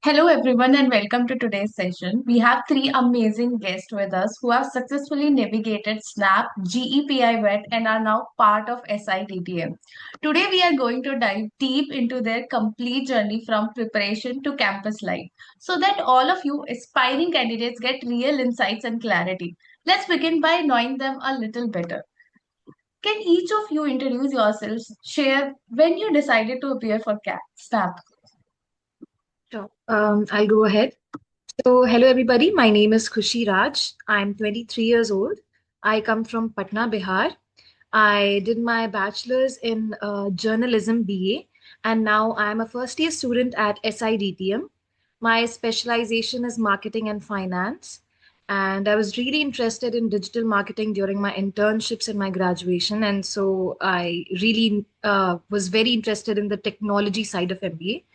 Hello, everyone, and welcome to today's session. We have three amazing guests with us who have successfully navigated SNAP, GE-PIWAT, and are now part of SIDTM. Today, we are going to dive deep into their complete journey from preparation to campus life so that all of you aspiring candidates get real insights and clarity. Let's begin by knowing them a little better. Can each of you introduce yourselves, share when you decided to appear for SNAP? Sure. I'll go ahead. So, hello everybody. My name is Khushi Raj. I'm 23 years old. I come from Patna, Bihar. I did my bachelor's in journalism BA, and now I'm a first year student at SIDTM. My specialization is marketing and finance. And I was really interested in digital marketing during my internships and my graduation. And so I really was very interested in the technology side of MBA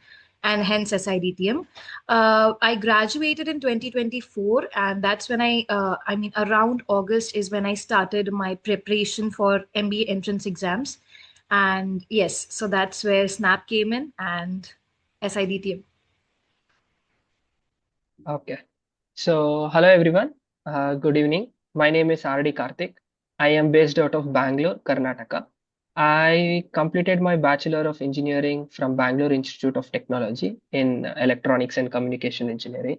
and hence SIDTM. I graduated in 2024, and that's when I mean, around August is when I started my preparation for MBA entrance exams. And yes, so that's where SNAP came in and SIDTM. Okay. So, hello everyone. Good evening. My name is R.D. Karthik. I am based out of Bangalore, Karnataka. I completed my Bachelor of Engineering from Bangalore Institute of Technology in Electronics and Communication Engineering.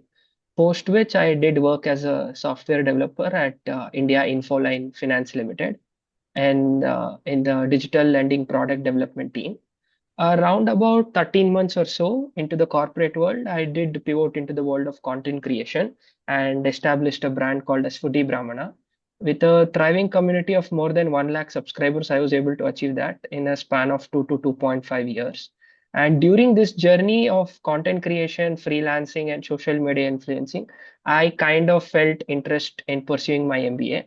Post which I did work as a software developer at India Infoline Finance Limited and in the digital lending product development team. Around about 13 months or so into the corporate world, I did pivot into the world of content creation and established a brand called as Foodie Brahmana. With a thriving community of more than 1 lakh subscribers, I was able to achieve that in a span of 2 to 2.5 years. And during this journey of content creation, freelancing, and social media influencing, I kind of felt interest in pursuing my MBA.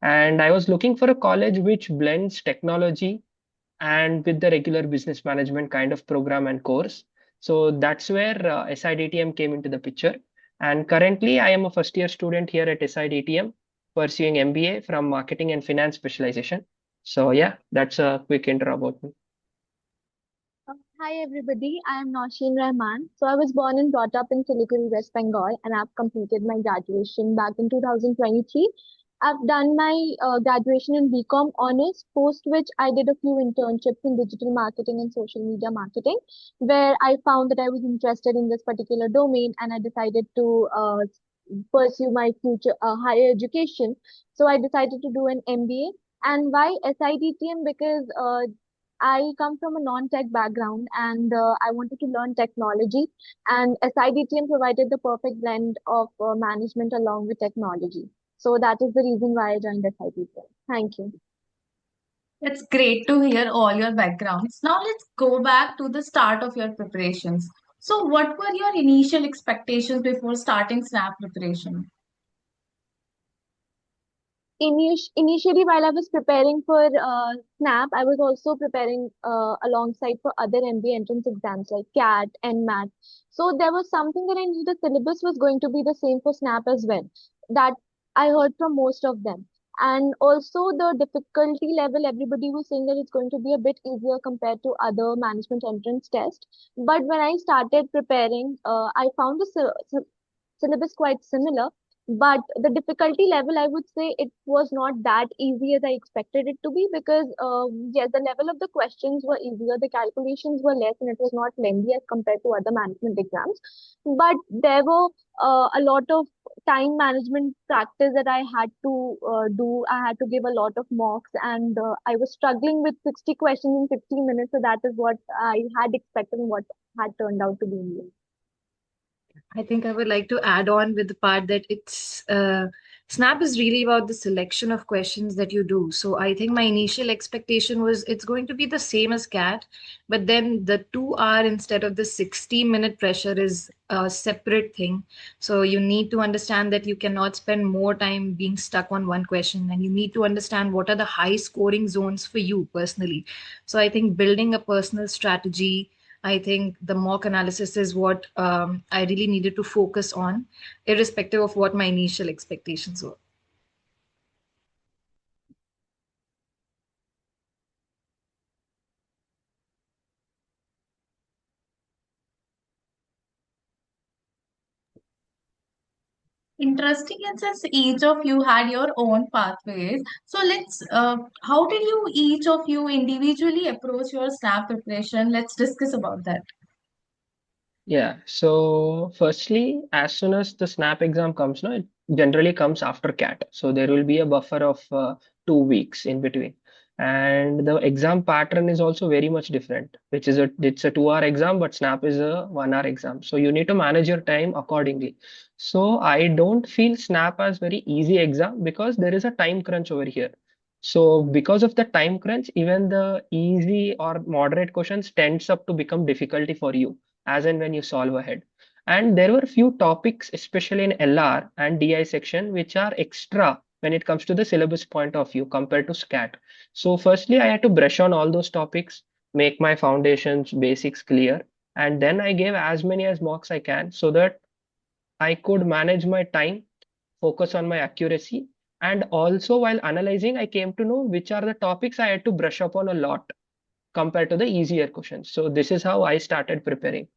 And I was looking for a college which blends technology and with the regular business management kind of program and course. So that's where SIDTM came into the picture. And currently, I am a first year student here at SIDTM pursuing MBA from Marketing and Finance Specialization. So, yeah, that's a quick intro about me. Hi everybody, I am Nausheen Rahman. So I was born and brought up in Siliguri, West Bengal, and I've completed my graduation back in 2023. I've done my graduation in BCom honors, post which I did a few internships in digital marketing and social media marketing, where I found that I was interested in this particular domain, and I decided to pursue my future higher education. So I decided to do an MBA. And why SIDTM? Because I come from a non-tech background and I wanted to learn technology. And SIDTM provided the perfect blend of management along with technology. So that is the reason why I joined SIDTM. Thank you. It's great to hear all your backgrounds. Now let's go back to the start of your preparations. So, what were your initial expectations before starting SNAP preparation? Initially, while I was preparing for SNAP, I was also preparing alongside for other MBA entrance exams like CAT and MAT. So there was something that I knew the syllabus was going to be the same for SNAP as well. That I heard from most of them. And also the difficulty level, everybody was saying that it's going to be a bit easier compared to other management entrance tests. But when I started preparing, I found the syllabus quite similar, but the difficulty level, I would say it was not that easy as I expected it to be because, yes, the level of the questions were easier, the calculations were less, and it was not lengthy as compared to other management exams. But there were a lot of time management practice that I had to do. I had to give a lot of mocks, and I was struggling with 60 questions in 60 minutes. So that is what I had expected and what had turned out to be. I think I would like to add on with the part that Snap is really about the selection of questions that you do. So I think my initial expectation was it's going to be the same as CAT, but then the 2 hour instead of the 60-minute pressure is a separate thing. So you need to understand that you cannot spend more time being stuck on one question, and you need to understand what are the high scoring zones for you personally. So I think building a personal strategy, I think the mock analysis is what I really needed to focus on, irrespective of what my initial expectations were. Interesting. And since each of you had your own pathways, so how did you each of you individually approach your SNAP preparation? Let's discuss about that. Yeah, so firstly, as soon as the SNAP exam comes, no, it generally comes after CAT. So there will be a buffer of 2 weeks in between. And the exam pattern is also very much different, which is it's a 2 hour exam, but SNAP is a 1 hour exam. So you need to manage your time accordingly. So I don't feel SNAP as very easy exam because there is a time crunch over here. So because of the time crunch, even the easy or moderate questions tends up to become difficulty for you as and when you solve ahead. And there were few topics, especially in LR and DI section, which are extra when it comes to the syllabus point of view compared to SCAT. So firstly, I had to brush on all those topics, make my foundations, basics clear, and then I gave as many as mocks I can so that I could manage my time, focus on my accuracy, and also while analyzing, I came to know which are the topics I had to brush up on a lot compared to the easier questions. So this is how I started preparing.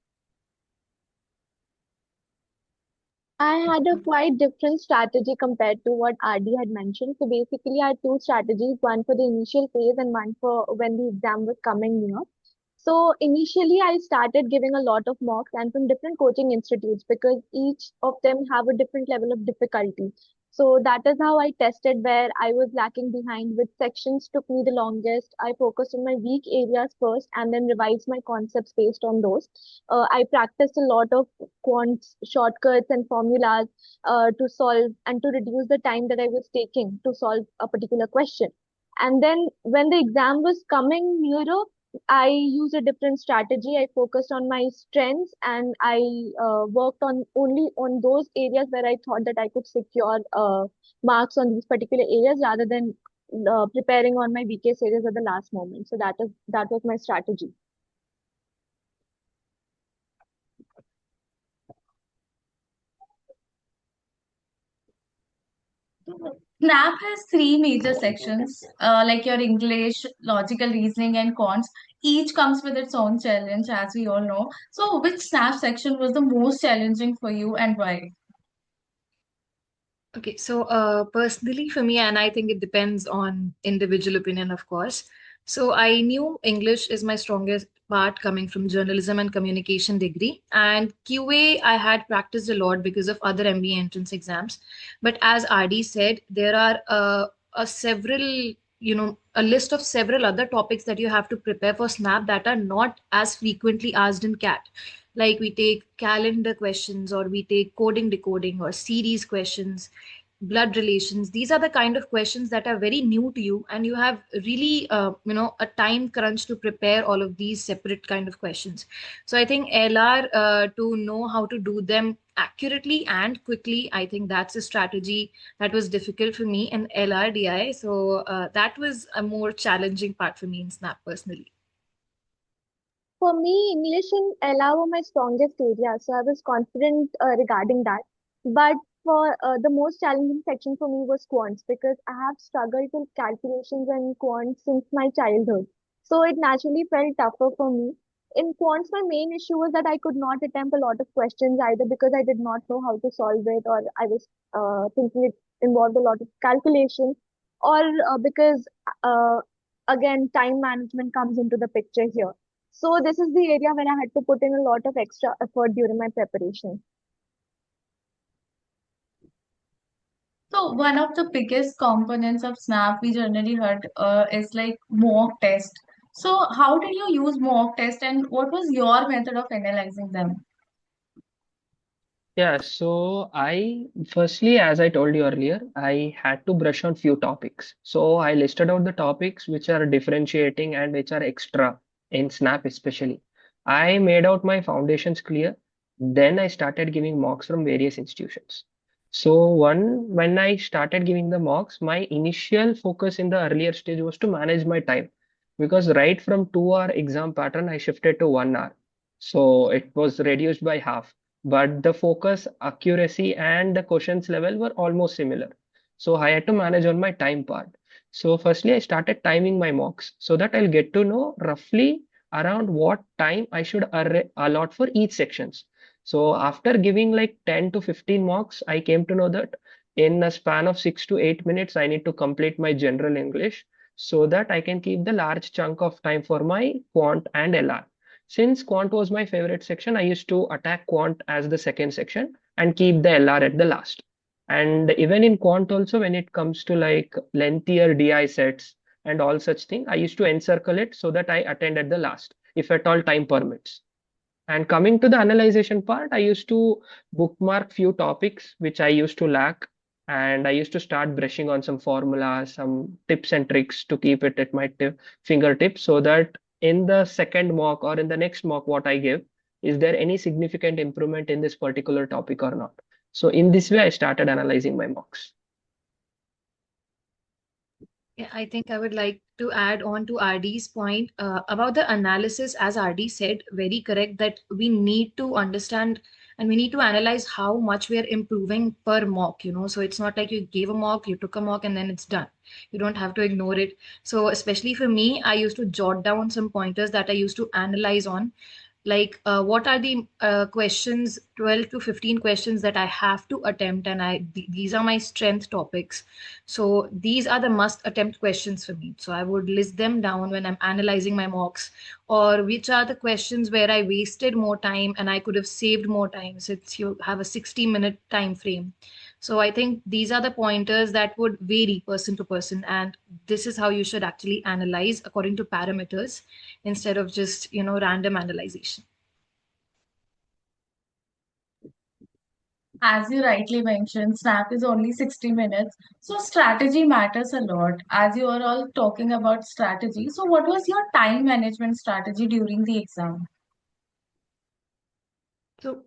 I had a quite different strategy compared to what RD had mentioned. So basically, I had two strategies, one for the initial phase and one for when the exam was coming near. So initially, I started giving a lot of mocks and from different coaching institutes because each of them have a different level of difficulty. So that is how I tested where I was lacking behind, which sections took me the longest. I focused on my weak areas first and then revised my concepts based on those. I practiced a lot of quants, shortcuts, and formulas to solve and to reduce the time that I was taking to solve a particular question. And then when the exam was coming nearer, I used a different strategy. I focused on my strengths and I worked on only on those areas where I thought that I could secure marks on these particular areas rather than preparing on my weakest areas at the last moment. So that was my strategy. SNAP has three major sections, like your English, logical reasoning, and cons. Each comes with its own challenge, as we all know. So, which SNAP section was the most challenging for you and why? Okay, so personally for me, and I think it depends on individual opinion, of course. So I knew English is my strongest part coming from journalism and communication degree. And QA, I had practiced a lot because of other MBA entrance exams. But as RD said, there are a list of several other topics that you have to prepare for SNAP that are not as frequently asked in CAT. Like we take calendar questions or we take coding decoding or series questions, blood relations. These are the kind of questions that are very new to you and you have really a time crunch to prepare all of these separate kind of questions. So I think LR, to know how to do them accurately and quickly, I think that's a strategy that was difficult for me in LRDI. So that was a more challenging part for me in Snap personally. For me, English and LR were my strongest areas, so I was confident regarding that. But for the most challenging section for me was quants because I have struggled with calculations and quants since my childhood. So it naturally felt tougher for me. In quants, my main issue was that I could not attempt a lot of questions either because I did not know how to solve it, or I was thinking it involved a lot of calculation, or because uh, again, time management comes into the picture here. So this is the area where I had to put in a lot of extra effort during my preparation. So, one of the biggest components of SNAP we generally heard is like mock test. So, how did you use mock test and what was your method of analyzing them? Yeah, so firstly, as I told you earlier, I had to brush on few topics. So I listed out the topics which are differentiating and which are extra in Snap especially. I made out my foundations clear. Then I started giving mocks from various institutions. So when I started giving the mocks, my initial focus in the earlier stage was to manage my time because right from 2 hour exam pattern, I shifted to 1 hour. So it was reduced by half, but the focus, accuracy, and the questions level were almost similar. So I had to manage on my time part. So firstly, I started timing my mocks so that I'll get to know roughly around what time I should allot for each sections. So after giving like 10 to 15 marks, I came to know that in a span of 6 to 8 minutes, I need to complete my general English so that I can keep the large chunk of time for my quant and LR. Since quant was my favorite section, I used to attack quant as the second section and keep the LR at the last. And even in quant also, when it comes to like lengthier DI sets and all such thing, I used to encircle it so that I attend at the last, if at all time permits. And coming to the analyzation part, I used to bookmark few topics which I used to lack, and I used to start brushing on some formulas, some tips and tricks to keep it at my fingertips, so that in the second mock or in the next mock what I give, is there any significant improvement in this particular topic or not? So in this way, I started analyzing my mocks. Yeah, I think I would like to add on to RD's point about the analysis, as RD said, very correct, that we need to understand and we need to analyze how much we are improving per mock. So it's not like you gave a mock, you took a mock, and then it's done. You don't have to ignore it. So especially for me, I used to jot down some pointers that I used to analyze on, like what are the questions, 12 to 15 questions that I have to attempt, and these are my strength topics. So these are the must attempt questions for me, so I would list them down when I'm analyzing my mocks, or which are the questions where I wasted more time and I could have saved more time since you have a 60-minute time frame. So I think these are the pointers that would vary person to person, and this is how you should actually analyze according to parameters instead of just random analyzation. As you rightly mentioned, Snap is only 60 minutes. So strategy matters a lot. As you are all talking about strategy, so what was your time management strategy during the exam? So,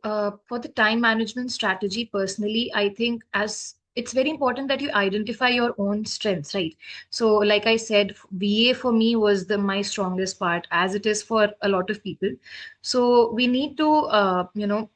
for the time management strategy, personally, I think as it's very important that you identify your own strengths, right? So, like I said, VA for me was my strongest part, as it is for a lot of people. So, we need to,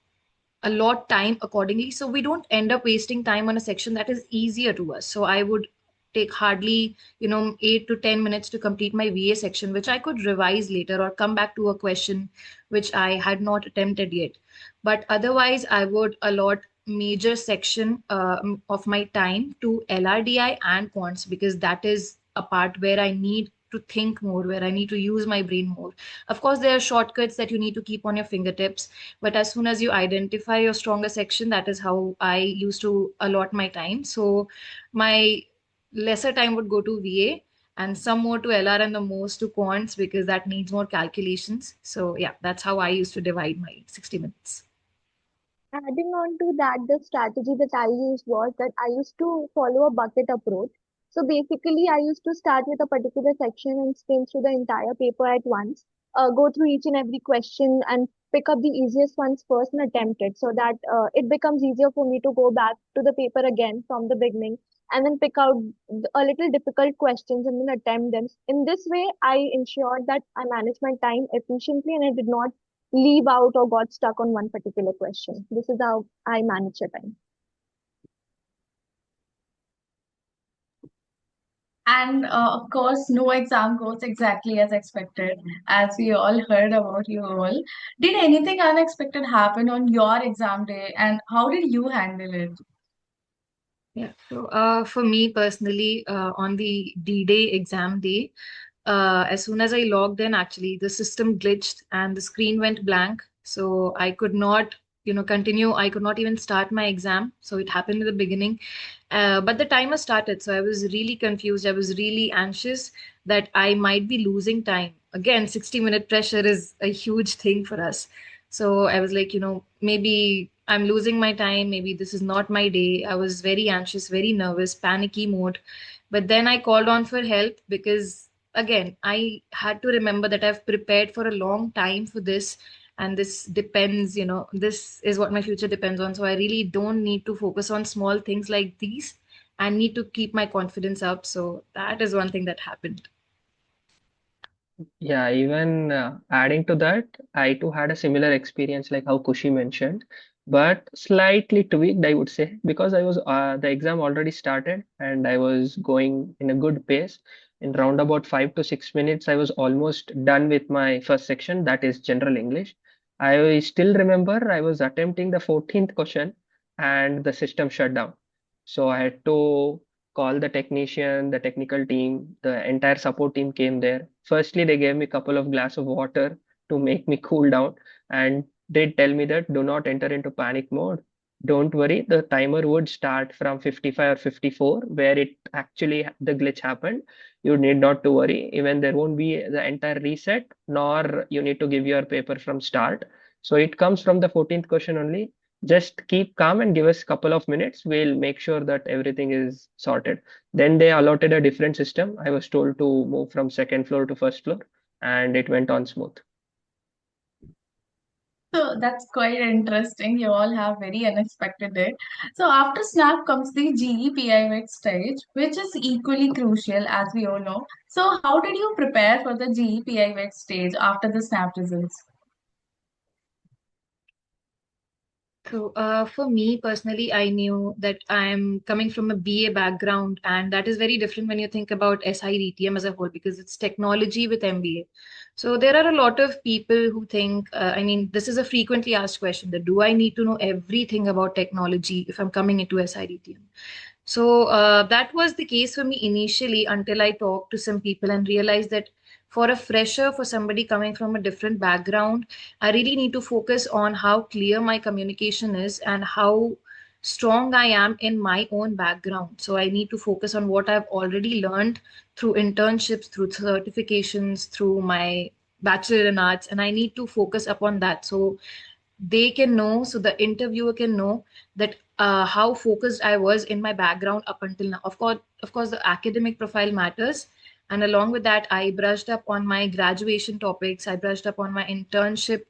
allot time accordingly so we don't end up wasting time on a section that is easier to us. So I would take hardly 8 to 10 minutes to complete my VA section, which I could revise later or come back to a question which I had not attempted yet. But otherwise I would allot major section of my time to LRDI and quants, because that is a part where I need to think more, where I need to use my brain more. Of course, there are shortcuts that you need to keep on your fingertips, but as soon as you identify your stronger section, that is how I used to allot my time. So my lesser time would go to VA and some more to LR and the most to quants because that needs more calculations. So yeah, that's how I used to divide my 60 minutes. Adding on to that, the strategy that I used was that I used to follow a bucket approach. So basically, I used to start with a particular section and skim through the entire paper at once, go through each and every question and pick up the easiest ones first and attempt it, so that it becomes easier for me to go back to the paper again from the beginning and then pick out a little difficult questions and then attempt them. In this way, I ensured that I managed my time efficiently and I did not leave out or got stuck on one particular question. This is how I manage your time. And of course, no exam goes exactly as expected, as we all heard about you all. Did anything unexpected happen on your exam day, and how did you handle it? Yeah. So for me personally, on the D-Day exam day, as soon as I logged in, actually the system glitched and the screen went blank. So I could not, continue. I could not even start my exam. So it happened in the beginning. But the timer started. So I was really confused. I was really anxious that I might be losing time. Again, 60-minute pressure is a huge thing for us. So I was like, maybe I'm losing my time. Maybe this is not my day. I was very anxious, very nervous, panicky mode. But then I called on for help because, again, I had to remember that I've prepared for a long time for this. And this depends, this is what my future depends on. So I really don't need to focus on small things like these. I need to keep my confidence up. So that is one thing that happened. Yeah, even adding to that, I too had a similar experience like how Kushi mentioned, but slightly tweaked, I would say, because I was the exam already started and I was going in a good pace. In round about 5 to 6 minutes, I was almost done with my first section, that is general English. I still remember I was attempting the 14th question and the system shut down. So I had to call the technician, the technical team, the entire support team came there. Firstly, they gave me a couple of glass of water to make me cool down and did tell me that do not enter into panic mode. Don't worry, the timer would start from 55 or 54, where it actually the glitch happened. You need not to worry. Even there won't be the entire reset, nor you need to give your paper from start. So it comes from the 14th question only. Just keep calm and give us a couple of minutes. We'll make sure that everything is sorted. Then they allotted a different system. I was told to move from second floor to first floor, and it went on smooth. So that's quite interesting. You all have very unexpected day. So after Snap comes the GE-PIWAT stage, which is equally crucial as we all know. So how did you prepare for the GE-PIWAT stage after the Snap results? So, for me personally, I knew that I'm coming from a BA background, and that is very different when you think about SIDTM as a whole because it's technology with MBA. So, there are a lot of people who think, I mean, this is a frequently asked question that do I need to know everything about technology if I'm coming into SIDTM? So that was the case for me initially until I talked to some people and realized that for a fresher, for somebody coming from a different background, I really need to focus on how clear my communication is and how strong I am in my own background. So I need to focus on what I've already learned through internships, through certifications, through my bachelor in arts, and I need to focus upon that. So they can know, so the interviewer can know that how focused I was in my background up until now. Of course, the academic profile matters. And along with that, I brushed up on my graduation topics. I brushed up on my internship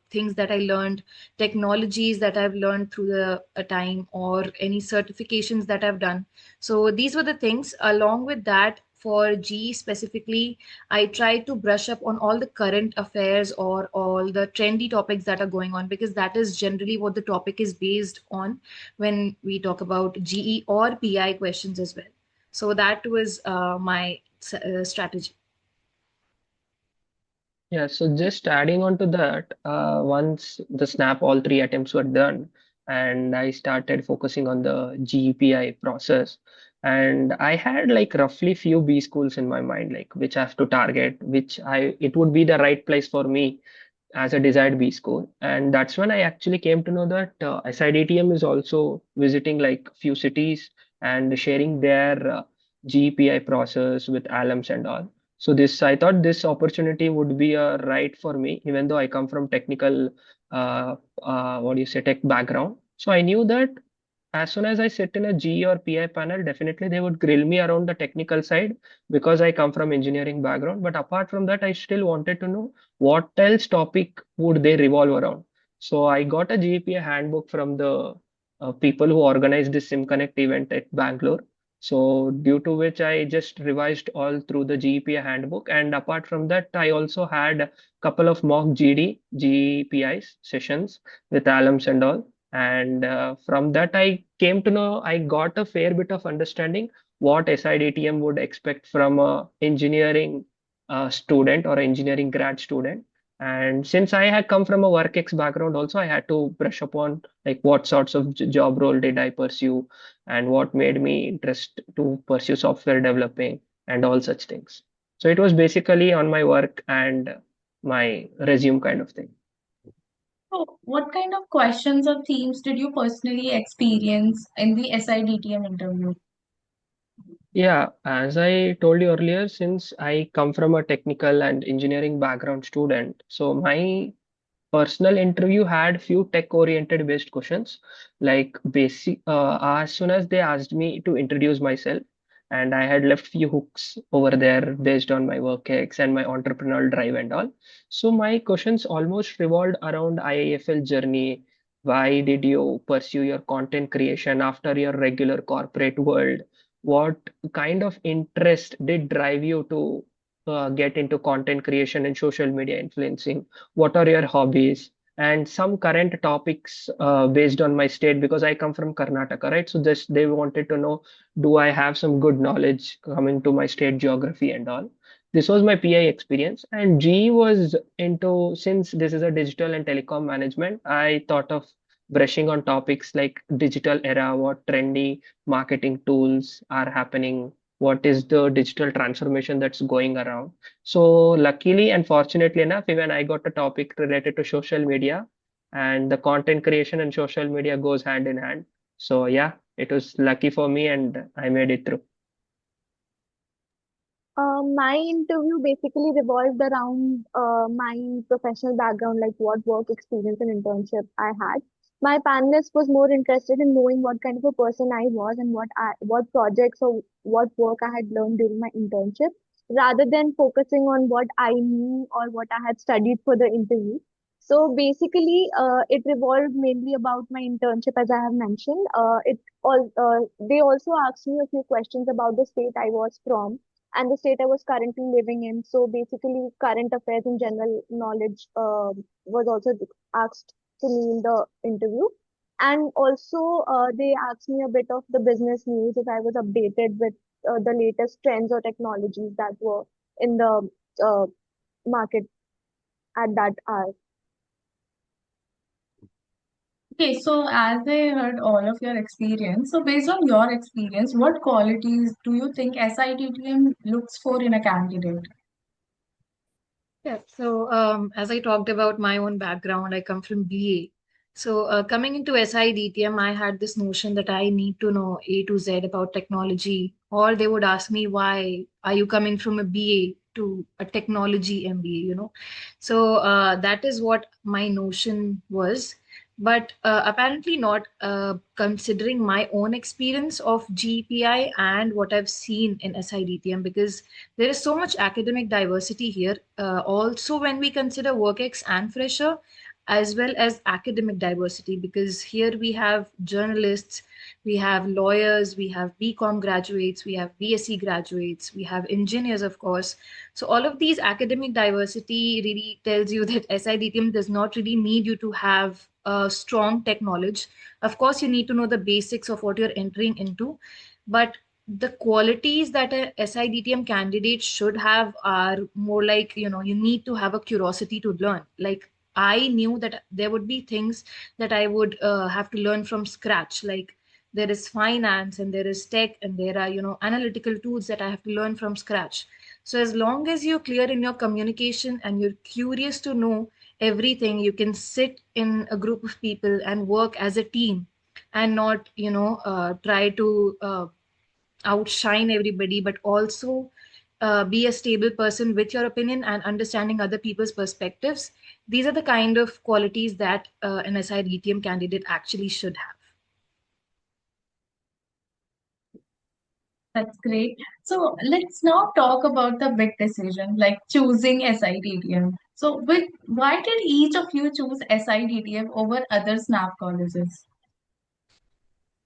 things that I learned, technologies that I've learned through the time, or any certifications that I've done. So these were the things. Along with that, for G specifically, I try to brush up on all the current affairs or all the trendy topics that are going on because that is generally what the topic is based on when we talk about GE or PI questions as well. So that was my strategy. Yeah, so just adding on to that, once the snap all three attempts were done, and I started focusing on the GEPI process, and I had like roughly few B schools in my mind, like which I have to target, which I it would be the right place for me as a desired B school. And that's when I actually came to know that SIDTM is also visiting like few cities and sharing their GPI process with alums and all. So this, I thought this opportunity would be a right for me, even though I come from technical, what do you say, tech background. So I knew that as soon as I sit in a G or PI panel, definitely they would grill me around the technical side because I come from engineering background. But apart from that, I still wanted to know what else topic would they revolve around. So I got a GPA handbook from the people who organized this SimConnect event at Bangalore. So due to which I just revised all through the GPA handbook. And apart from that, I also had a couple of mock GPIs sessions with alums and all. And from that, I came to know I got a fair bit of understanding what SIDTM would expect from a engineering student or engineering grad student. And since I had come from a WorkX background, also I had to brush upon like what sorts of job role did I pursue and what made me interest to pursue software developing and all such things. So it was basically on my work and my resume kind of thing. So what kind of questions or themes did you personally experience in the SIDTM interview? Yeah, as I told you earlier, since I come from a technical and engineering background student, so my personal interview had few tech oriented based questions like basic as soon as they asked me to introduce myself, and I had left few hooks over there based on my work ex and my entrepreneurial drive and all. So my questions almost revolved around IIFL journey. Why did you pursue your content creation after your regular corporate world? What kind of interest did drive you to get into content creation and social media influencing? What are your hobbies, and some current topics based on my state because I come from Karnataka, right? So this they wanted to know, do I have some good knowledge coming to my state geography and all? This was my PI experience, and GE was into, since this is a digital and telecom management, I thought of brushing on topics like digital era, what trendy marketing tools are happening, what is the digital transformation that's going around. So luckily and fortunately enough, even I got a topic related to social media, and the content creation and social media goes hand in hand. So yeah, it was lucky for me and I made it through. My interview basically revolved around my professional background, like what work experience and internship I had. My panelist was more interested in knowing what kind of a person I was and what projects or what work I had learned during my internship, rather than focusing on what I knew or what I had studied for the interview. So basically, it revolved mainly about my internship, as I have mentioned. They also asked me a few questions about the state I was from and the state I was currently living in. So basically, current affairs and general knowledge was also asked to me in the interview. And also, they asked me a bit of the business news if I was updated with the latest trends or technologies that were in the uh, market at that hour. Okay, so as I heard all of your experience, so based on your experience, what qualities do you think SITTM looks for in a candidate? Yeah, so as I talked about my own background, I come from BA. So coming into SIDTM, I had this notion that I need to know A to Z about technology, or they would ask me, why are you coming from a BA to a technology MBA? So that is what my notion was. But apparently not, considering my own experience of GPI and what I've seen in SIDTM, because there is so much academic diversity here. Also, when we consider WorkX and Fresher, as well as academic diversity, because here we have journalists, we have lawyers, we have BCom graduates, we have BSc graduates, we have engineers, of course. So all of these academic diversity really tells you that SIDTM does not really need you to have a strong tech knowledge. Of course, you need to know the basics of what you're entering into, but the qualities that a SIDTM candidate should have are more like, you need to have a curiosity to learn. Like, I knew that there would be things that I would have to learn from scratch. Like, there is finance and there is tech and there are, analytical tools that I have to learn from scratch. So as long as you're clear in your communication and you're curious to know everything, you can sit in a group of people and work as a team and not, try to outshine everybody, but also be a stable person with your opinion and understanding other people's perspectives. These are the kind of qualities that an SIDTM candidate actually should have. That's great. So let's now talk about the big decision, like choosing SITTM. So why did each of you choose SITTM over other SNAP colleges?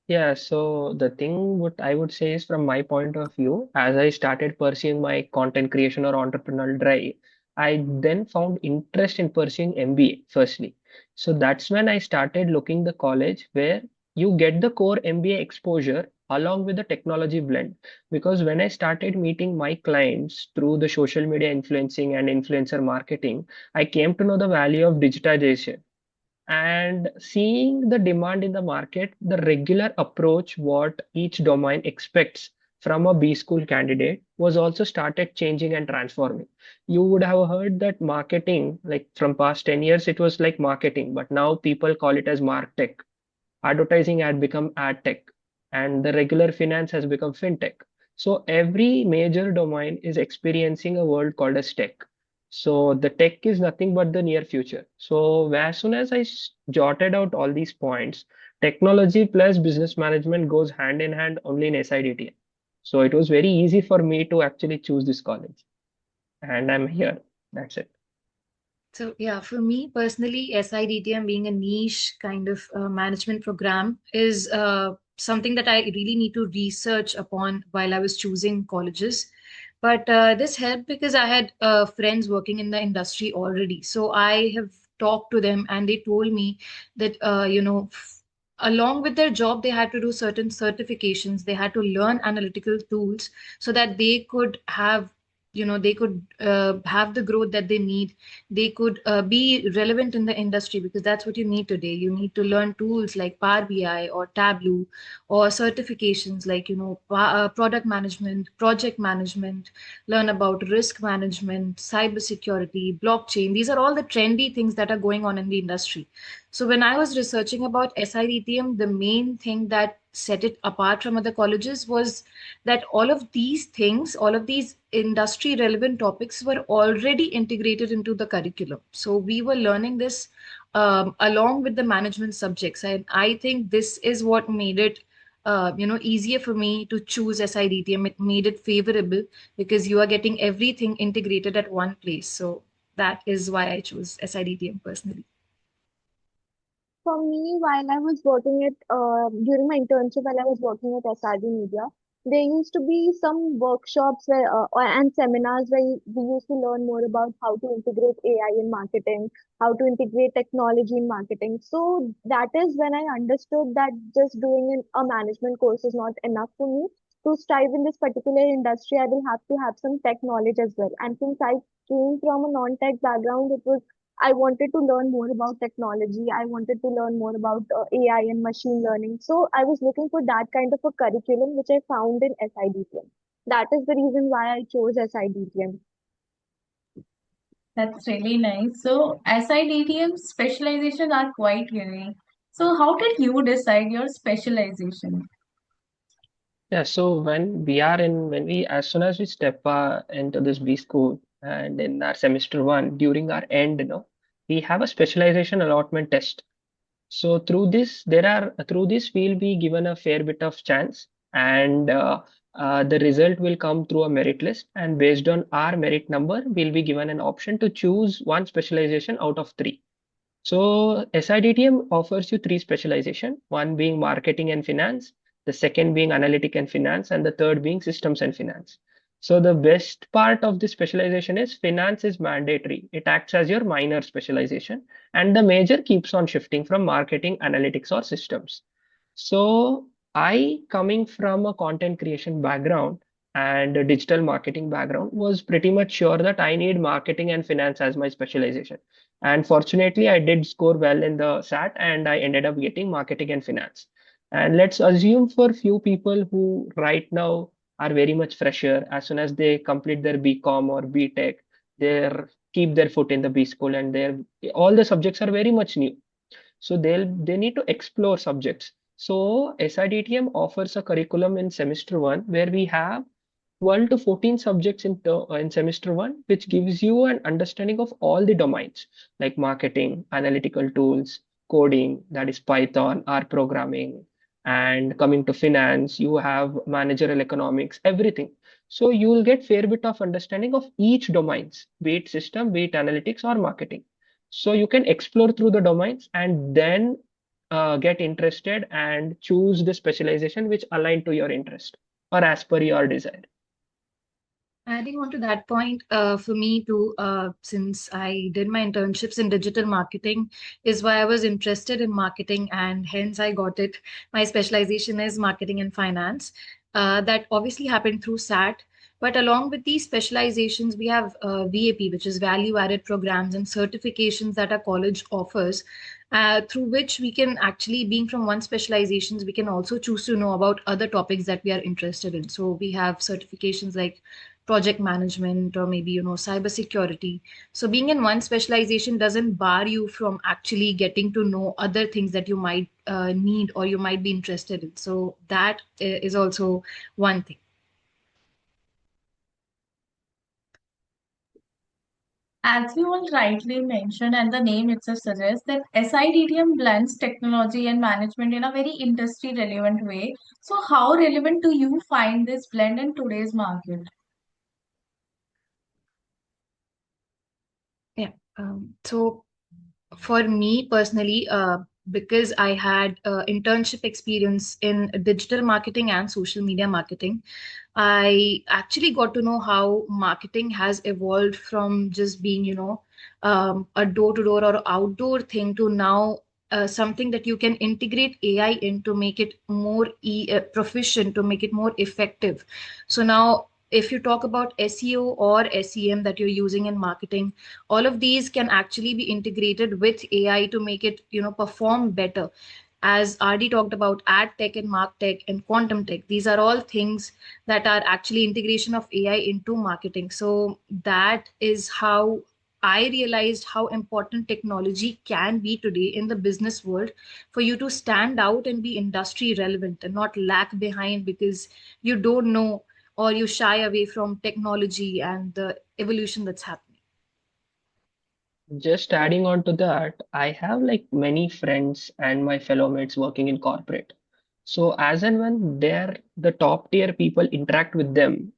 Yeah, so the thing what I would say is from my point of view, as I started pursuing my content creation or entrepreneurial drive, I then found interest in pursuing MBA firstly. So that's when I started looking the college where you get the core MBA exposure along with the technology blend. Because when I started meeting my clients through the social media influencing and influencer marketing, I came to know the value of digitization and seeing the demand in the market, the regular approach what each domain expects from a B school candidate was also started changing and transforming. You would have heard that marketing, like from past 10 years, it was like marketing, but now people call it as martech. Advertising had become ad tech, and the regular finance has become fintech. So every major domain is experiencing a world called as tech. So the tech is nothing but the near future. So as soon as jotted out all these points, technology plus business management goes hand in hand only in SIDTM. So it was very easy for me to actually choose this college, and I'm here. That's it. So yeah, for me personally, SIDTM being a niche kind of management program is something that I really need to research upon while I was choosing colleges. But this helped because I had friends working in the industry already. So I have talked to them and they told me that, along with their job, they had to do certain certifications. They had to learn analytical tools so that they could have they could have the growth that they need. They could be relevant in the industry, because that's what you need today. You need to learn tools like Power BI or Tableau, or certifications like product management, project management, learn about risk management, cybersecurity, blockchain. These are all the trendy things that are going on in the industry. So when I was researching about SIDTM, the main thing that set it apart from other colleges was that all of these things, all of these industry relevant topics were already integrated into the curriculum. So we were learning this along with the management subjects. And I think this is what made it easier for me to choose SIDTM. It made it favorable because you are getting everything integrated at one place. So that is why I chose SIDTM personally. For me, while I was working at, during my internship, while I was working at SRD Media, there used to be some workshops and seminars where we used to learn more about how to integrate AI in marketing, how to integrate technology in marketing. So that is when I understood that just doing a management course is not enough for me. To strive in this particular industry, I will have to have some tech knowledge as well. And since I came from a non-tech background, I wanted to learn more about technology. I wanted to learn more about AI and machine learning. So I was looking for that kind of a curriculum, which I found in SIDTM. That is the reason why I chose SIDTM. That's really nice. So SIDTM specialization are quite unique. So how did you decide your specialization? Yeah, so as soon as we step into this B school and in our semester one, during our end, we have a specialization allotment test. So through this we'll be given a fair bit of chance, and the result will come through a merit list, and based on our merit number, we'll be given an option to choose one specialization out of three. So SIDTM offers you three specialization, one being marketing and finance, the second being analytic and finance, and the third being systems and finance. So the best part of this specialization is finance is mandatory. It acts as your minor specialization, and the major keeps on shifting from marketing, analytics, or systems. So I, coming from a content creation background and a digital marketing background, was pretty much sure that I need marketing and finance as my specialization. And fortunately, I did score well in the SAT and I ended up getting marketing and finance. And let's assume for few people who right now are very much fresher, as soon as they complete their BCom or BTech, they keep their foot in the B school and all the subjects are very much new. So they need to explore subjects. So SIDTM offers a curriculum in semester one where we have 12 to 14 subjects in semester one, which gives you an understanding of all the domains like marketing, analytical tools, coding, that is Python, R programming, and coming to finance, you have managerial economics, everything. So you will get fair bit of understanding of each domains, be it system, be it analytics or marketing. So you can explore through the domains and then get interested and choose the specialization which align to your interest or as per your desire. Adding on to that point, for me too, since I did my internships in digital marketing, is why I was interested in marketing, and hence I got it. My specialization is marketing and finance. That obviously happened through SAT. But along with these specializations, we have VAP, which is value added programs and certifications that our college offers, through which we can actually, being from one specializations, we can also choose to know about other topics that we are interested in. So we have certifications like project management, or maybe cybersecurity. So being in one specialization doesn't bar you from actually getting to know other things that you might need or you might be interested in. So that is also one thing. As you all rightly mentioned, and the name itself suggests that SIDTM blends technology and management in a very industry relevant way. So, how relevant do you find this blend in today's market? Yeah. So for me personally, because I had internship experience in digital marketing and social media marketing, I actually got to know how marketing has evolved from just being, a door-to-door or outdoor thing to now something that you can integrate AI in to make it more proficient, to make it more effective. So now if you talk about SEO or SEM that you're using in marketing, all of these can actually be integrated with AI to make it, perform better. As RD talked about, ad tech and mark tech and quantum tech, these are all things that are actually integration of AI into marketing. So that is how I realized how important technology can be today in the business world for you to stand out and be industry relevant and not lag behind because you don't know or you shy away from technology and the evolution that's happening. Just adding on to that, I have like many friends and my fellow mates working in corporate. So as and when they're the top tier people interact with them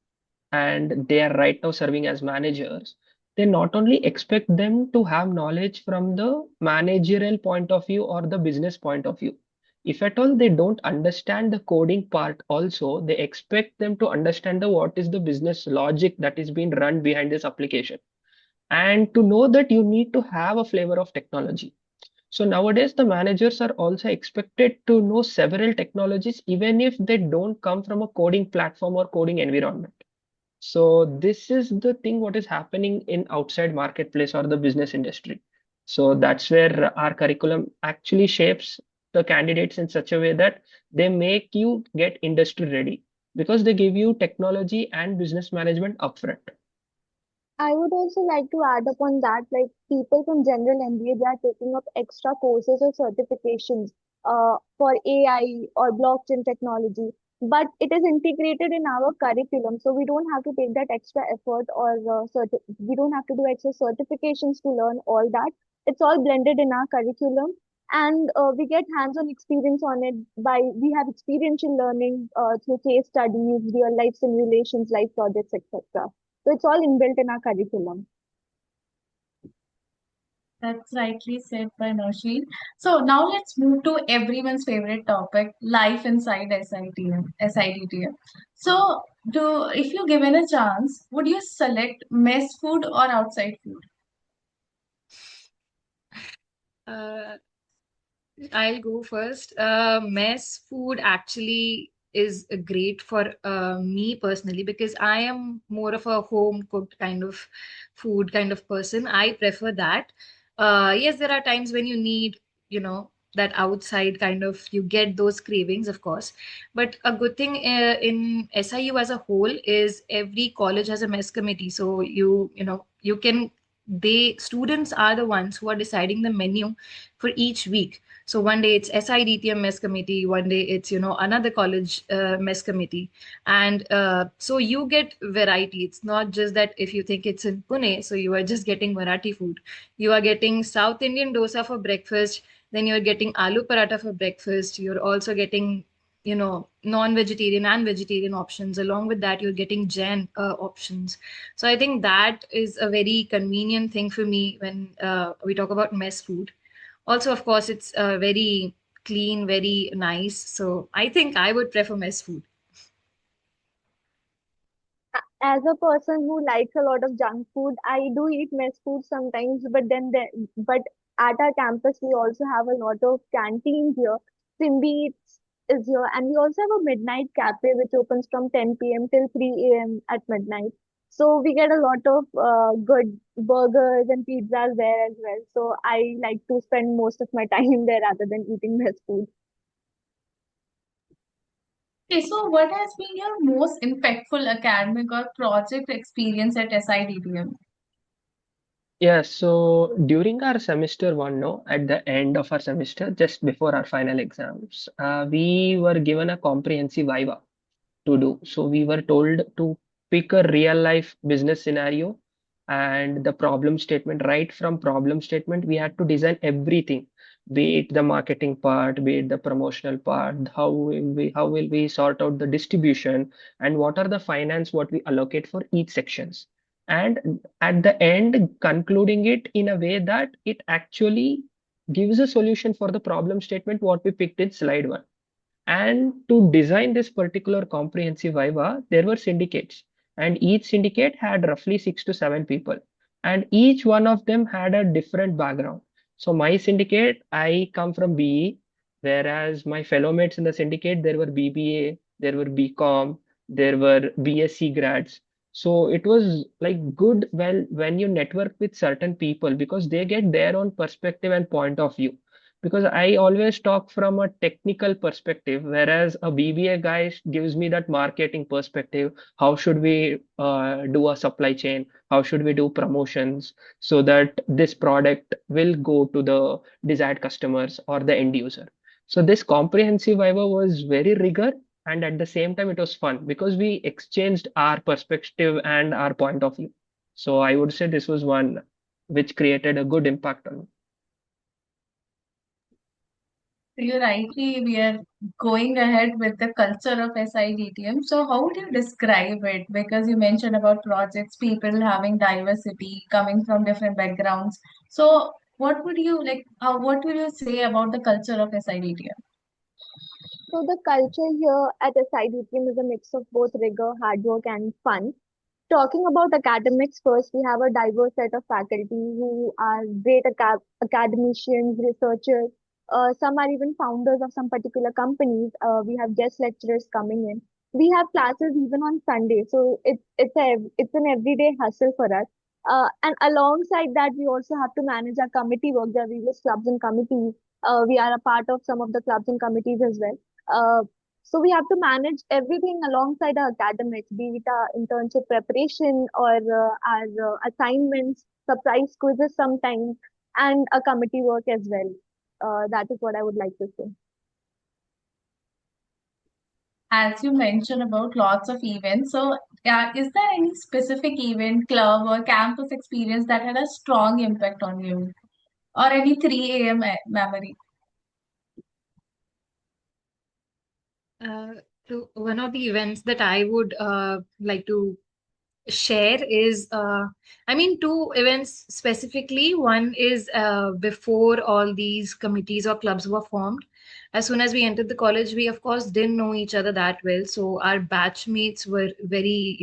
and they are right now serving as managers, they not only expect them to have knowledge from the managerial point of view or the business point of view. If at all they don't understand the coding part also, they expect them to understand the what is the business logic that is being run behind this application. And to know that you need to have a flavor of technology. So nowadays, the managers are also expected to know several technologies, even if they don't come from a coding platform or coding environment. So this is the thing what is happening in outside marketplace or the business industry. So that's where our curriculum actually shapes the candidates in such a way that they make you get industry ready because they give you technology and business management upfront. I would also like to add upon that, like people from general MBA, they are taking up extra courses or certifications for AI or blockchain technology, but it is integrated in our curriculum, so we don't have to take that extra effort or we don't have to do extra certifications to learn all that. It's all blended in our curriculum, and we get hands-on experience on it by we have experiential learning through case studies, real life simulations, life projects, etc. So it's all inbuilt in our curriculum. That's rightly said by Nausheen. So now let's move to everyone's favorite topic, life inside SIDTM. So if you given a chance, would you select mess food or outside food? Uh, I'll go first. Mess food actually is great for me personally because I am more of a home cooked kind of food kind of person. I prefer that. Yes, there are times when you need, that outside kind of you get those cravings, of course. But a good thing in SIU as a whole is every college has a mess committee. So you can they students are the ones who are deciding the menu for each week. So one day it's SIDTM mess committee, one day it's another college mess committee, and so you get variety. It's not just that if you think it's in Pune, so you are just getting Marathi food. You are getting South Indian dosa for breakfast, then you're getting aloo paratha for breakfast. You're also getting non-vegetarian and vegetarian options. Along with that, you're getting Jain options. So I think that is a very convenient thing for me when we talk about mess food. Also, of course, it's very clean, very nice. So I think I would prefer mess food. As a person who likes a lot of junk food, I do eat mess food sometimes, but at our campus we also have a lot of canteens here. Simbi is here, and we also have a midnight cafe which opens from 10 p.m. till 3 a.m. at midnight. So we get a lot of good burgers and pizzas there as well. So I like to spend most of my time there rather than eating mess food. Okay, so what has been your most impactful academic or project experience at SIDTM? Yeah, so during our semester one, no, at the end of our semester, just before our final exams, we were given a comprehensive viva to do. So we were told to pick a real life business scenario and the problem statement. Right from problem statement, we had to design everything, be it the marketing part, be it the promotional part, how will we sort out the distribution, and what are the finance what we allocate for each sections. And at the end, concluding it in a way that it actually gives a solution for the problem statement what we picked in slide one. And to design this particular comprehensive Viva, there were syndicates, and each syndicate had roughly 6 to 7 people, and each one of them had a different background. So my syndicate, I come from BE, whereas my fellow mates in the syndicate, there were BBA, there were BCom, there were BSc grads. So it was like good when you network with certain people because they get their own perspective and point of view. Because I always talk from a technical perspective, whereas a BBA guy gives me that marketing perspective. How should we do a supply chain? How should we do promotions so that this product will go to the desired customers or the end user? So this comprehensive Viva was very rigor, and at the same time it was fun because we exchanged our perspective and our point of view. So I would say this was one which created a good impact on me. You rightly, we are going ahead with the culture of SIDTM. So, how would you describe it? Because you mentioned about projects, people having diversity, coming from different backgrounds. So, what would you like? What would you say about the culture of SIDTM? So the culture here at SIDTM is a mix of both rigor, hard work, and fun. Talking about academics first, we have a diverse set of faculty who are great academicians, researchers. Some are even founders of some particular companies. We have guest lecturers coming in. We have classes even on Sunday, so it's an everyday hustle for us. And alongside that, we also have to manage our committee work. There are various clubs and committees. We are a part of some of the clubs and committees as well. So we have to manage everything alongside our academics, be it our internship preparation or our assignments, surprise quizzes sometimes, and a committee work as well. That is what I would like to say. As you mentioned about lots of events, so is there any specific event, club, or campus experience that had a strong impact on you, or any 3 a.m. memory? Uh, so one of the events that I would like to share is I mean two events specifically. One is before all these committees or clubs were formed. As soon as we entered the college, we of course didn't know each other that well, so our batchmates were very,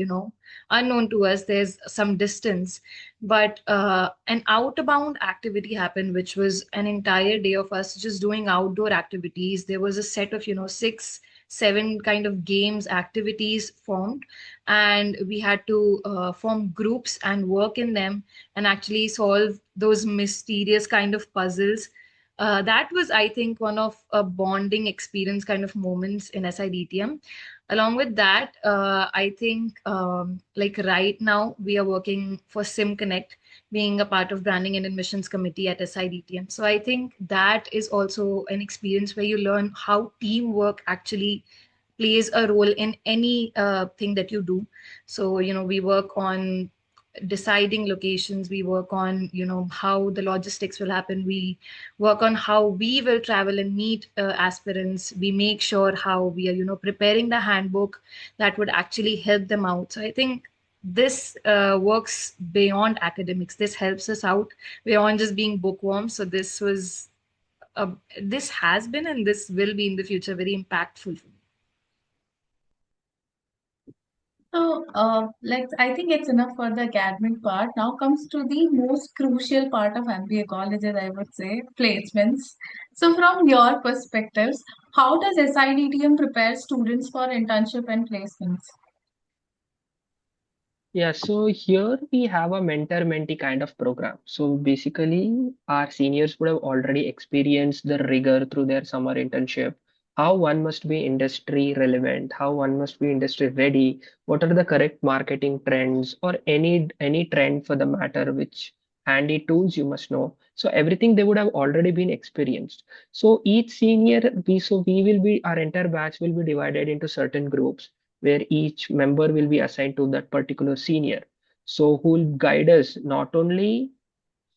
unknown to us. There's some distance, but an outbound activity happened, which was an entire day of us just doing outdoor activities. There was a set of, 6 7 kind of games activities formed, and we had to form groups and work in them and actually solve those mysterious kind of puzzles. That was, I think, one of a bonding experience kind of moments in SIDTM. Along with that, I think like right now we are working for Sim Connect, being a part of branding and admissions committee at SIDTM. So I think that is also an experience where you learn how teamwork actually plays a role in any thing that you do. So, we work on deciding locations, we work on, how the logistics will happen, we work on how we will travel and meet aspirants, we make sure how we are, preparing the handbook that would actually help them out. So I think this works beyond academics. This helps us out beyond just being bookworms. So this has been and this will be in the future very impactful for me. So, I think it's enough for the academic part. Now comes to the most crucial part of MBA colleges, I would say, placements. So, from your perspectives, how does SIDTM prepare students for internship and placements? Yeah, so here we have a mentor-mentee kind of program. So basically, our seniors would have already experienced the rigor through their summer internship, how one must be industry relevant, how one must be industry ready, what are the correct marketing trends, or any trend for the matter, which handy tools you must know. So everything they would have already been experienced. So each senior, we will be our entire batch will be divided into certain groups where each member will be assigned to that particular senior. So who will guide us not only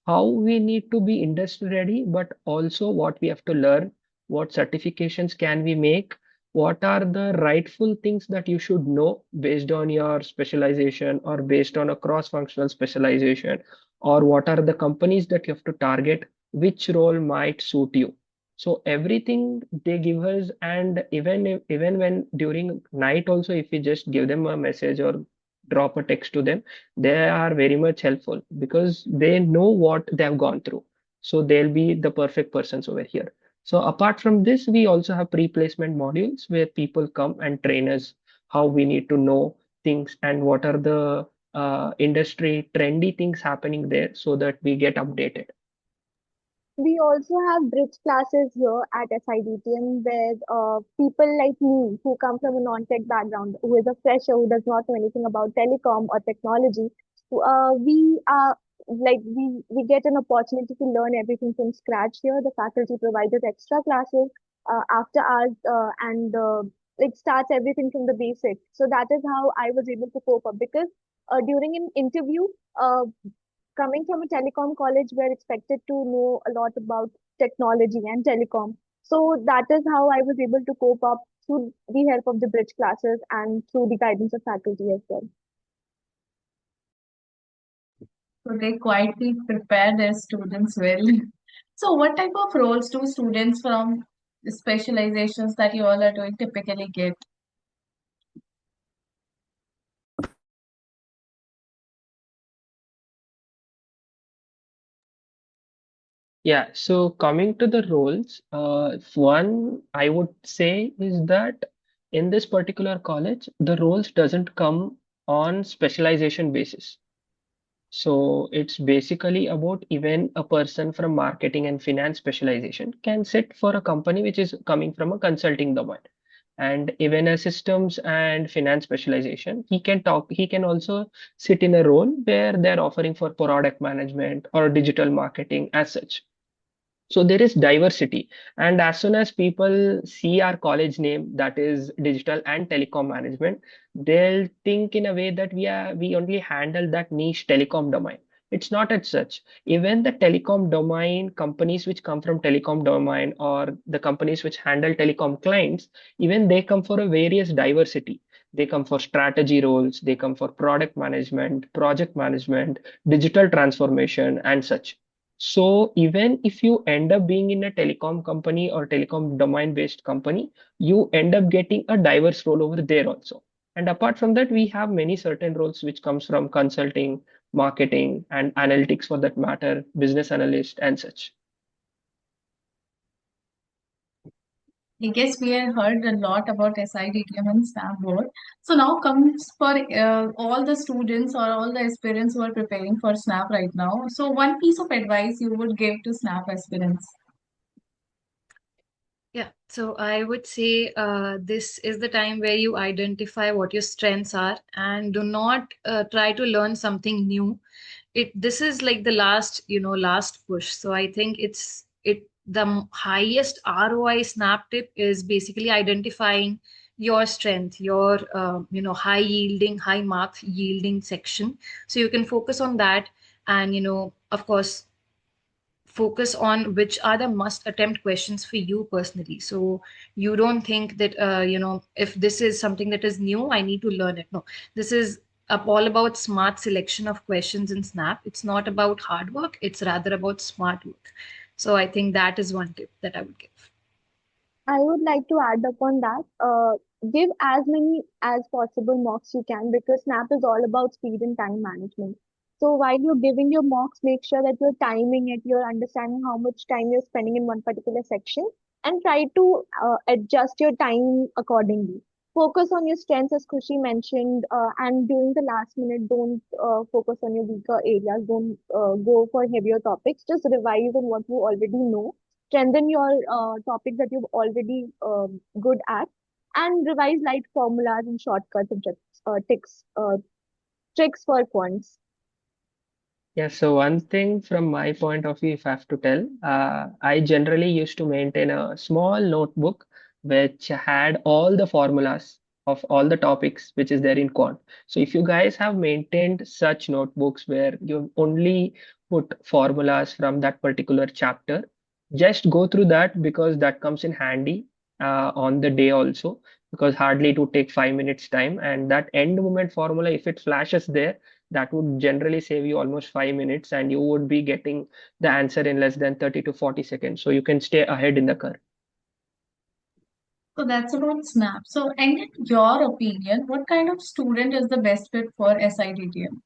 how we need to be industry ready, but also what we have to learn, what certifications can we make, what are the rightful things that you should know based on your specialization or based on a cross-functional specialization, or what are the companies that you have to target, which role might suit you. So everything they give us, and even when during night also, if we just give them a message or drop a text to them, they are very much helpful because they know what they have gone through. So they'll be the perfect persons over here. So apart from this, we also have pre-placement modules where people come and train us how we need to know things and what are the industry trendy things happening there so that we get updated. We also have bridge classes here at SIDTM where people like me who come from a non-tech background, who is a fresher, who does not know anything about telecom or technology, we are we get an opportunity to learn everything from scratch here. The faculty provides us extra classes after hours and it starts everything from the basics. So that is how I was able to cope up because during an interview, uh, coming from a telecom college, we're expected to know a lot about technology and telecom. So that is how I was able to cope up through the help of the bridge classes and through the guidance of faculty as well. So they quietly prepare their students well. So what type of roles do students from the specializations that you all are doing typically get? Yeah, so coming to the roles, one I would say is that in this particular college, the roles doesn't come on specialization basis. So it's basically about even a person from marketing and finance specialization can sit for a company which is coming from a consulting domain. And even a systems and finance specialization, he can also sit in a role where they're offering for product management or digital marketing as such. So there is diversity. And as soon as people see our college name, that is digital and telecom management, they'll think in a way that we only handle that niche telecom domain. It's not as such. Even the telecom domain companies which come from telecom domain or the companies which handle telecom clients, even they come for a various diversity. They come for strategy roles, they come for product management, project management, digital transformation, and such. So even if you end up being in a telecom company or telecom domain based company, you end up getting a diverse role over there also. And apart from that, we have many certain roles which comes from consulting, marketing, and analytics for that matter, business analyst and such. I guess we have heard a lot about SIDTM and SNAP board. So now comes for all the students or all the aspirants who are preparing for SNAP right now. So one piece of advice you would give to SNAP aspirants. Yeah, so I would say this is the time where you identify what your strengths are and do not try to learn something new. This is like the last push. So I think the highest ROI snap tip is basically identifying your strength, your high marks yielding section. So you can focus on that and of course focus on which are the must attempt questions for you personally, so you don't think that if this is something that is new I need to learn it. No, this is all about smart selection of questions in snap. It's not about hard work, it's rather about smart work. So I think that is one tip that I would give. I would like to add up on that. Give as many as possible mocks you can because Snap is all about speed and time management. So while you're giving your mocks, make sure that you're timing it, you're understanding how much time you're spending in one particular section, and try to adjust your time accordingly. Focus on your strengths, as Khushi mentioned, and during the last minute, don't focus on your weaker areas. Don't go for heavier topics. Just revise on what you already know, strengthen your topics that you've already good at, and revise light formulas and shortcuts and tricks for quants. Yeah, so one thing from my point of view, if I have to tell, I generally used to maintain a small notebook which had all the formulas of all the topics which is there in quant. So if you guys have maintained such notebooks where you only put formulas from that particular chapter, just go through that because that comes in handy on the day also, because hardly it would take 5 minutes time, and that end moment formula, if it flashes there, that would generally save you almost 5 minutes and you would be getting the answer in less than 30 to 40 seconds. So you can stay ahead in the curve. So that's about SNAP. So, and in your opinion, what kind of student is the best fit for SIDTM?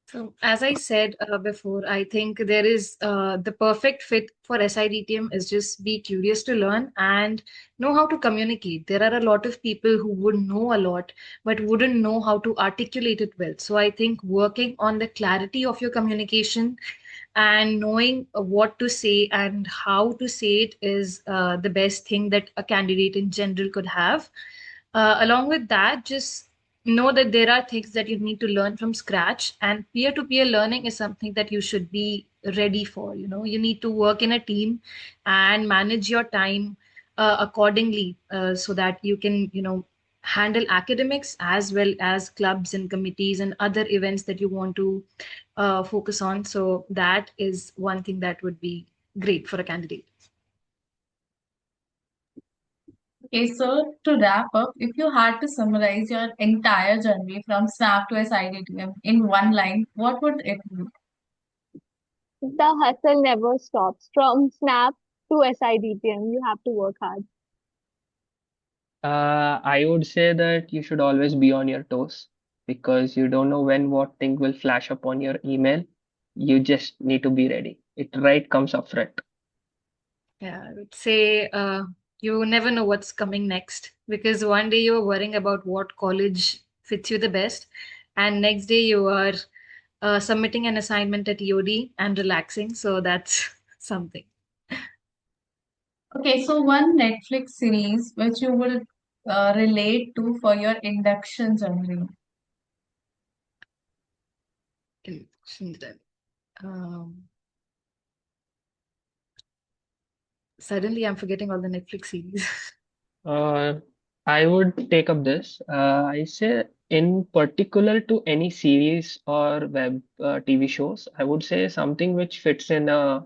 So, as I said before, I think there is the perfect fit for SIDTM is just be curious to learn and know how to communicate. There are a lot of people who would know a lot but wouldn't know how to articulate it well. So, I think working on the clarity of your communication and knowing what to say and how to say it is the best thing that a candidate in general could have. Along with that, just know that there are things that you need to learn from scratch, and peer-to-peer learning is something that you should be ready for. You need to work in a team and manage your time accordingly, so that you can, handle academics as well as clubs and committees and other events that you want to focus on. So that is one thing that would be great for a candidate. Okay, so to wrap up, if you had to summarize your entire journey from Snap to SIDTM in one line, what would it be? The hustle never stops. From Snap to SIDTM, you have to work hard. I would say that you should always be on your toes because you don't know when what thing will flash up on your email. You just need to be ready. It right comes up front. Yeah, I would say you never know what's coming next because one day you're worrying about what college fits you the best, and next day you are submitting an assignment at EOD and relaxing. So that's something. Okay, so one Netflix series which you will relate to for your induction journey. Um, Suddenly, I'm forgetting all the Netflix series. Uh, I would take up this. I say in particular to any series or web TV shows, I would say something which fits in a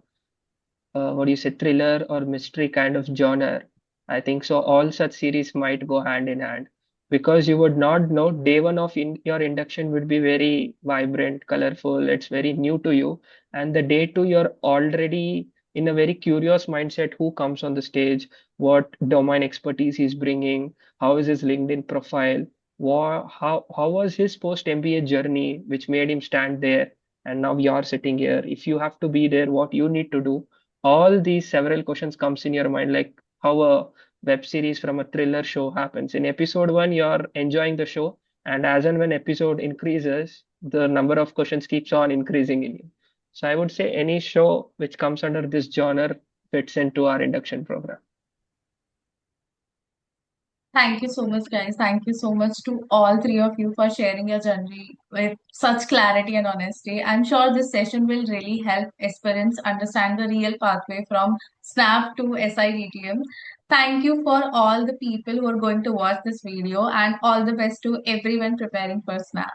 what do you say, thriller or mystery kind of genre. I think so. All such series might go hand in hand because you would not know day one of your induction would be very vibrant, colorful. It's very new to you, and the day two you're already in a very curious mindset. Who comes on the stage? What domain expertise he's bringing? How is his LinkedIn profile? How was his post MBA journey, which made him stand there? And now you're sitting here. If you have to be there, what you need to do? All these several questions comes in your mind, like how a web series from a thriller show happens. In episode one you're enjoying the show, and as and when episode increases the number of questions keeps on increasing in you. So I would say any show which comes under this genre fits into our induction program. Thank you so much, guys. Thank you so much to all three of you for sharing your journey with such clarity and honesty. I'm sure this session will really help aspirants understand the real pathway from SNAP to SIDTM. Thank you for all the people who are going to watch this video, and all the best to everyone preparing for SNAP.